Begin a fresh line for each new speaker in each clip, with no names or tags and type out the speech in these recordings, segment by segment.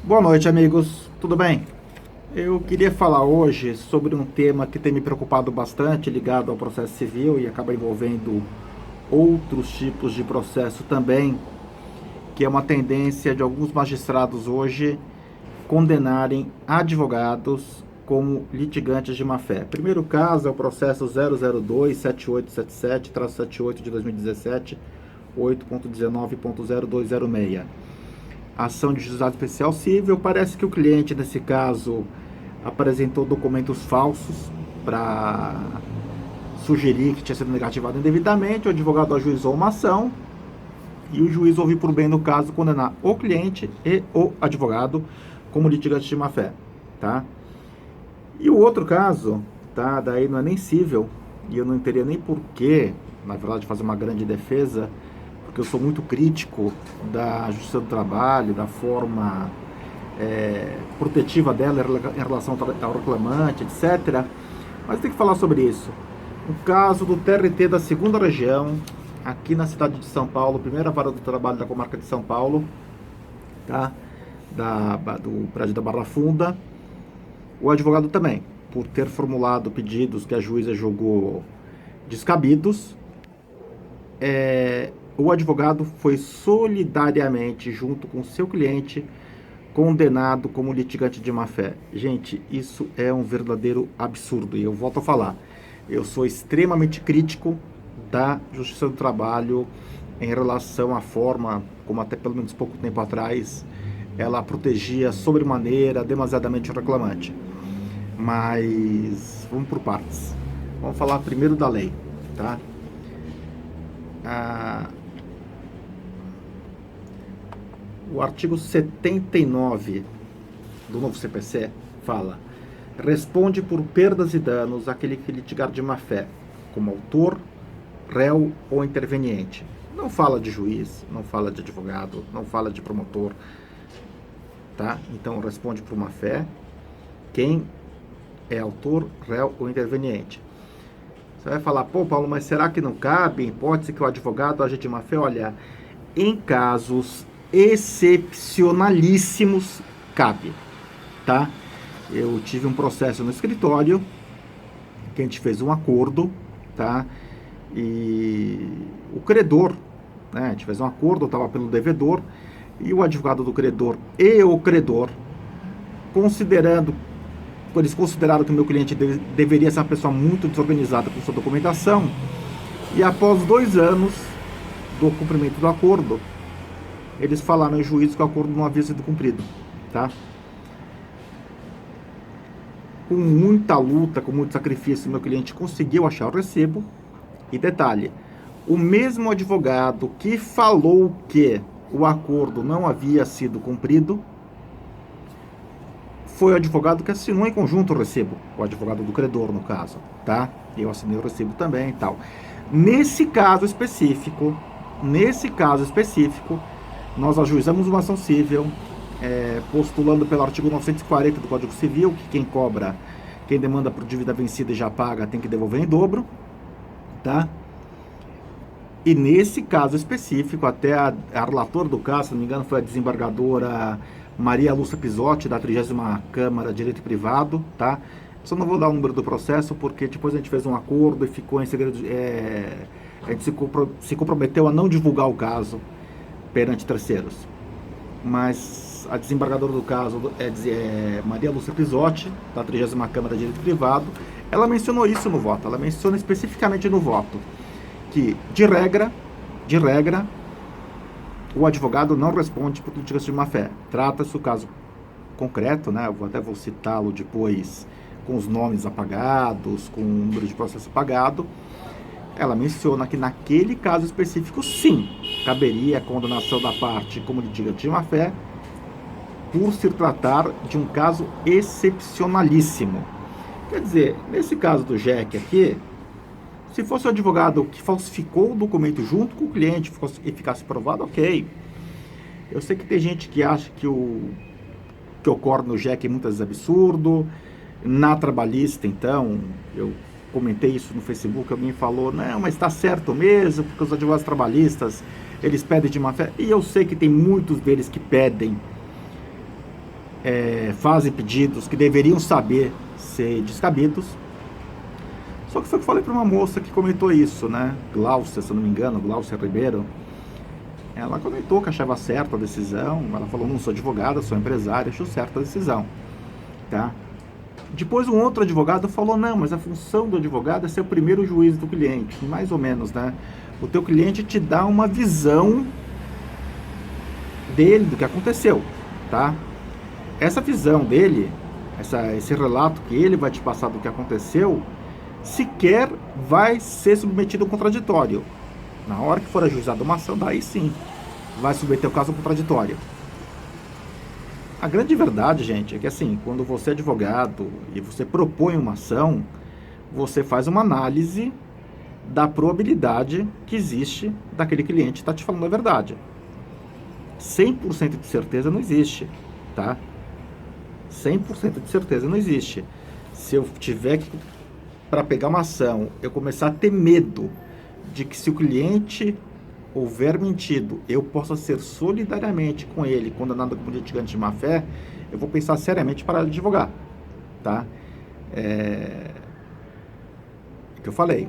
Boa noite, amigos. Tudo bem? Eu queria falar hoje sobre um tema que tem me preocupado bastante, ligado ao processo civil e acaba envolvendo outros tipos de processo também, que é uma tendência de alguns magistrados hoje condenarem advogados como litigantes de má-fé. Primeiro caso é o processo 002-7877-78 de 2017, 8.19.0206. Ação de juizado especial civil. Parece que o cliente, nesse caso, apresentou documentos falsos para sugerir que tinha sido negativado indevidamente. O advogado ajuizou uma ação e o juiz ouviu por bem, no caso, condenar o cliente e o advogado como litigantes de má-fé, tá? E o outro caso, tá? Daí não é nem cível e eu não teria nem porquê, na verdade, fazer uma grande defesa, porque eu sou muito crítico da Justiça do Trabalho, da forma protetiva dela em relação ao reclamante, etc. Mas tem que falar sobre isso. O caso do TRT da 2ª Região, aqui na cidade de São Paulo, primeira vara do trabalho da comarca de São Paulo, tá? Do prédio da Barra Funda. O advogado também, por ter formulado pedidos que a juíza julgou descabidos, o advogado foi solidariamente, junto com o seu cliente, condenado como litigante de má-fé. Gente, isso é um verdadeiro absurdo. E eu volto a falar, eu sou extremamente crítico da Justiça do Trabalho em relação à forma, como até pelo menos pouco tempo atrás, ela protegia sobremaneira, demasiadamente o reclamante. Mas vamos por partes. Vamos falar primeiro da lei, tá? O artigo 79 do novo CPC fala: responde por perdas e danos aquele que litigar de má-fé, como autor, réu ou interveniente. Não fala de juiz, não fala de advogado, não fala de promotor, tá? Então responde por má-fé quem é autor, réu ou interveniente. Você vai falar, pô, Paulo, mas será que não cabe em hipótese que o advogado age de má-fé? Olha, em casos excepcionalíssimos, cabe, tá? Eu tive um processo no escritório, que a gente fez um acordo, tá? E o credor, né? A gente fez um acordo, eu estava pelo devedor, e o advogado do credor e o credor, eles consideraram que o meu cliente deveria ser uma pessoa muito desorganizada com sua documentação, e após 2 anos do cumprimento do acordo, eles falaram em juízo que o acordo não havia sido cumprido, tá? Com muita luta, com muito sacrifício, meu cliente conseguiu achar o recibo. E detalhe, o mesmo advogado que falou que o acordo não havia sido cumprido foi o advogado que assinou em conjunto o recibo, o advogado do credor, no caso, tá? Eu assinei o recibo também e tal. Nesse caso específico, nós ajuizamos uma ação civil, postulando pelo artigo 940 do Código Civil, que quem demanda por dívida vencida e já paga tem que devolver em dobro, tá? E nesse caso específico, até a relatora do caso, se não me engano, foi a desembargadora Maria Lúcia Pisotti, da 30ª Câmara de Direito Privado, tá? Só não vou dar o número do processo, porque depois a gente fez um acordo e ficou em segredo, a gente se comprometeu a não divulgar o caso perante terceiros. Mas a desembargadora do caso é Maria Lúcia Pisotti, da 30ª Câmara de Direito Privado, ela mencionou isso no voto, ela menciona especificamente no voto, que, de regra, o advogado não responde por litigância de má-fé. Trata-se o caso concreto, né? Eu vou citá-lo depois com os nomes apagados, com o número de processo apagado. Ela menciona que naquele caso específico, sim, caberia a condenação da parte como litigante de má-fé, por se tratar de um caso excepcionalíssimo. Quer dizer, nesse caso do Jack aqui, se fosse o advogado que falsificou o documento junto com o cliente e ficasse provado, ok. Eu sei que tem gente que acha que o que ocorre no Jack é muitas vezes absurdo. Na trabalhista, então, eu comentei isso no Facebook, alguém falou, não, mas está certo mesmo, porque os advogados trabalhistas, eles pedem de má-fé. E eu sei que tem muitos deles que pedem fazem pedidos que deveriam saber ser descabidos. Só que foi o que eu falei para uma moça que comentou isso, né? Glaucia, se eu não me engano, Glaucia Ribeiro. Ela comentou que achava certa a decisão. Ela falou, não sou advogada, sou empresária, acho certa a decisão, tá? Depois um outro advogado falou, não, mas a função do advogado é ser o primeiro juiz do cliente, mais ou menos, né? O teu cliente te dá uma visão dele, do que aconteceu, tá? Essa visão dele, esse relato que ele vai te passar do que aconteceu, sequer vai ser submetido ao contraditório. Na hora que for ajuizada uma ação, daí sim, vai submeter o caso ao contraditório. A grande verdade, gente, é que assim, quando você é advogado e você propõe uma ação, você faz uma análise da probabilidade que existe daquele cliente estar te falando a verdade. 100% de certeza não existe, tá? 100% de certeza não existe. Se eu tiver que, para pegar uma ação, eu começar a ter medo de que se o cliente houver mentido, eu possa ser solidariamente com ele condenado como litigante de má fé, eu vou pensar seriamente para advogar, tá? O que eu falei,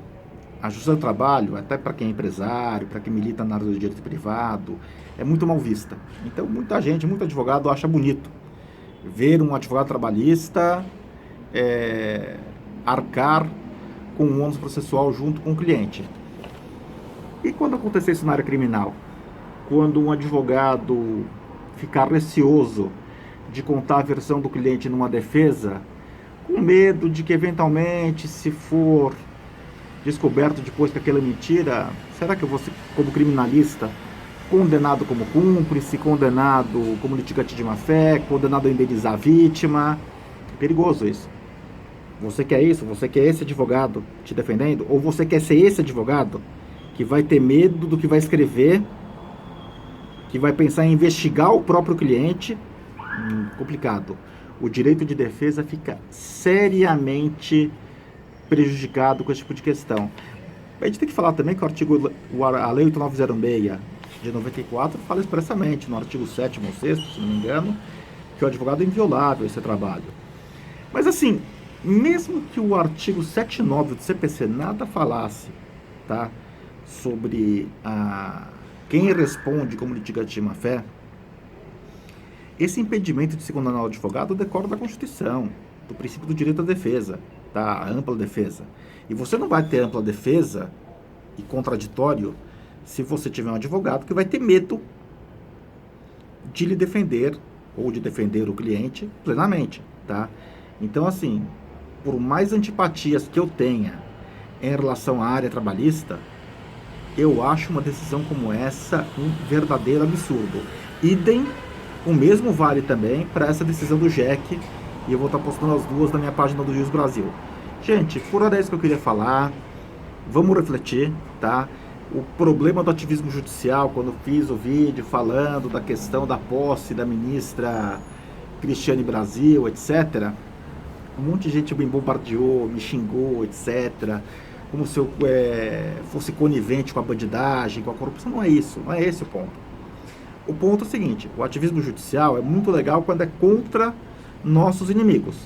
a justiça do trabalho, até para quem é empresário, para quem milita na área do direito privado, é muito mal vista. Então, muita gente, muito advogado acha bonito ver um advogado trabalhista arcar com o ônus processual junto com o cliente. E quando acontecer isso na área criminal? Quando um advogado ficar receoso de contar a versão do cliente numa defesa, com medo de que eventualmente, se for descoberto depois que aquela é mentira, será que eu vou ser, como criminalista, condenado como cúmplice, condenado como litigante de má fé, condenado a indenizar a vítima? É perigoso isso. Você quer isso? Você quer esse advogado te defendendo? Ou você quer ser esse advogado que vai ter medo do que vai escrever, que vai pensar em investigar o próprio cliente? Complicado. O direito de defesa fica seriamente prejudicado com esse tipo de questão. A gente tem que falar também que a Lei 8906 de 94 fala expressamente, no artigo 7º ou 6º, se não me engano, que o advogado é inviolável esse trabalho. Mas assim, mesmo que o artigo 79 do CPC nada falasse, tá, sobre quem responde como litigante de má fé, esse impedimento de se condenar o advogado decorre da Constituição, do princípio do direito à defesa, tá, a ampla defesa. E você não vai ter ampla defesa e contraditório se você tiver um advogado que vai ter medo de lhe defender ou de defender o cliente plenamente, tá? Então, assim, por mais antipatias que eu tenha em relação à área trabalhista, eu acho uma decisão como essa um verdadeiro absurdo. Idem, o mesmo vale também para essa decisão do JEC, e eu vou estar postando as duas na minha página do Juiz Brasil. Gente, por hora é isso que eu queria falar. Vamos refletir, tá? O problema do ativismo judicial, quando eu fiz o vídeo falando da questão da posse da ministra Cristiane Brasil, etc., um monte de gente me bombardeou, me xingou, etc., como se eu fosse conivente com a bandidagem, com a corrupção. Não é isso, não é esse o ponto. O ponto é o seguinte, o ativismo judicial é muito legal quando é contra nossos inimigos.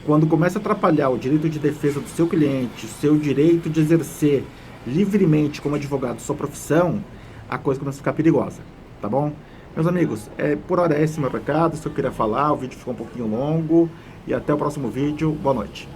Quando começa a atrapalhar o direito de defesa do seu cliente, o seu direito de exercer livremente como advogado sua profissão, a coisa começa a ficar perigosa, tá bom? Meus amigos, por hora é esse meu recado, isso que eu queria falar, o vídeo ficou um pouquinho longo, e até o próximo vídeo, boa noite.